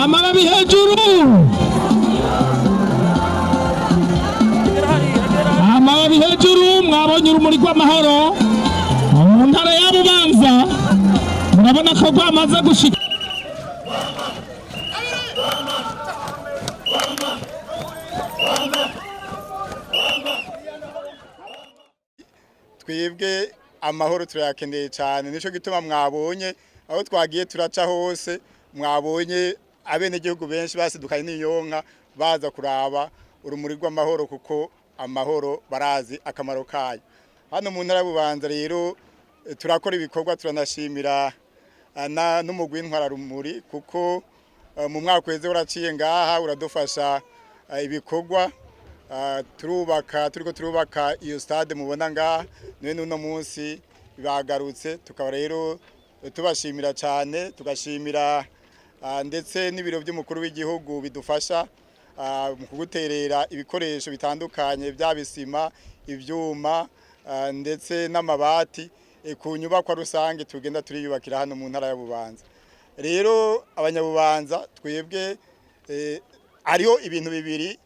amababi hejuru, amababi hejuru. Mwabonye urumuri rw'amahoro mu ntara ya Bubanza, murabona ko rwamaze gushika. Twebwe amahoro turayakeneye cyane, nico gituma mwabonye aho twagiye turaca hose, mwabonye abenegihugu benshi basidukanye n'iyonka baza kuraba urumuri rw'amahoro, kuko amahoro barazi akamaro kayo. Hano mu ntara Bubanza rero turakora ibikorwa, turanashimira n'umugwi ntwara rumuri, kuko mu mwaka weze uraciye ngaha uradufasha ibikorwa. Turiko turubaka iyo stade mubona ngaha, none uno munsi bagarutse, tukaba rero tubashimira cyane, tugashimira ndetse n'ibiro by'umukuru w'igihugu bidufasha mu kuguterera ibikoresho bitandukanye by'abisima, ibyuma ndetse n'amabati ku nyubakwa rusange tugenda turiyubakira hano mu ntara ya Bubanza. Rero abanyabubanza twebwe ariho ibintu bibiri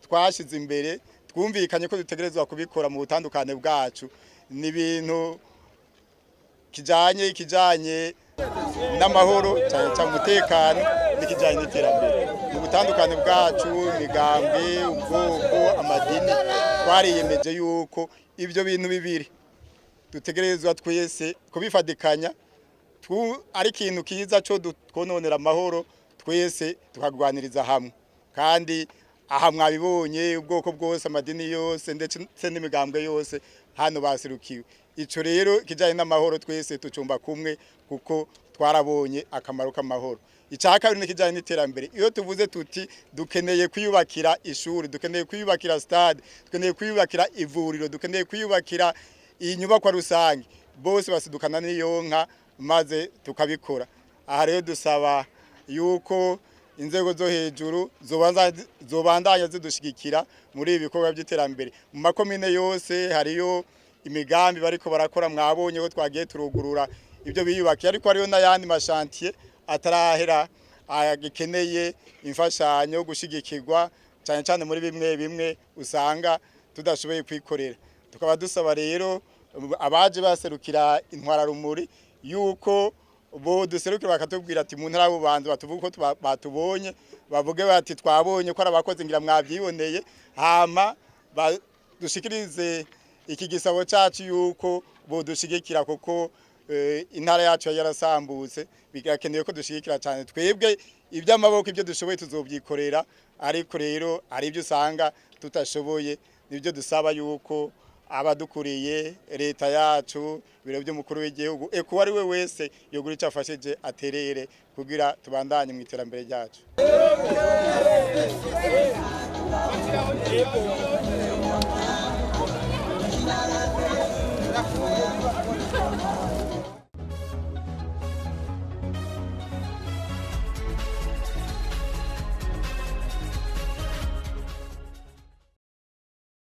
twashize imbere, twumvikanye ko dutegerezwa kubikora mu butandukane bwacu. Ni ibintu kijanye n'amahoro, cyane umutekano n'ikijanye n'iterambere. Mu butandukane bwacu, imigambwe, ubwoko, amadini, twariyemeje yuko ibyo bintu bibiri dutegerezwa twese kubifadikanya, ari ikintu kiza cyo twononera amahoro, twese tukagwaniriza hamwe. Kandi aha mwabibonye ubwoko bwose, amadini yose ndetse n'imigambwe yose hano basirukiwe. Ico rero kijanye n'amahoro twese tucumba kumwe, kuko twarabonye akamaro k'amahoro. Icaka ni kijanye n'iterambere. Iyo tuvuze tuti dukeneye kwiyubakira ishuri, dukeneye kwiyubakira stade, dukeneye kwiyubakira ivuriro, dukeneye kwiyubakira inyubakwa rusange, bose basidukana n'iyonka maze tukabikora. Aha rero dusaba yuko inzego zo hejuru zobandanya zidushigikira muri ibi bikorwa by'iterambere. Mu makomine yose hariyo imigambi bariko barakora, mwabonye ko twagiye turugurura ibyo biyubakiye, ariko hariyo n'ayandi mashantiye atarahera agikeneye imfashanyo gushigikirwa, cyane cyane muri bimwe bimwe usanga tudashoboye kwikorera. Tukaba dusaba rero abaje baserukira intwara rumuri yuko bo duserukira bakatubwira ati mu ntara Bubanza batuvuga ko batubonye, bavuge bati twabonye ko arabakoze ngira mwabyiboneye, hama dushikirize iki gisabo cyacu yuko bo dushigikira, kuko intara yacu yarasambutse, bigakeneye ko dushigikira cyane. Twebwe iby'amaboko ibyo dushoboye tuzobyikorera, ariko rero ari ibyo usanga tutashoboye, nibyo dusaba yuko abadukuriye leta yacu, biro by'umukuru w'igihugu, kuba ari we wese yogura icyo afashije aterere kugira tubandanye mu iterambere ryacu.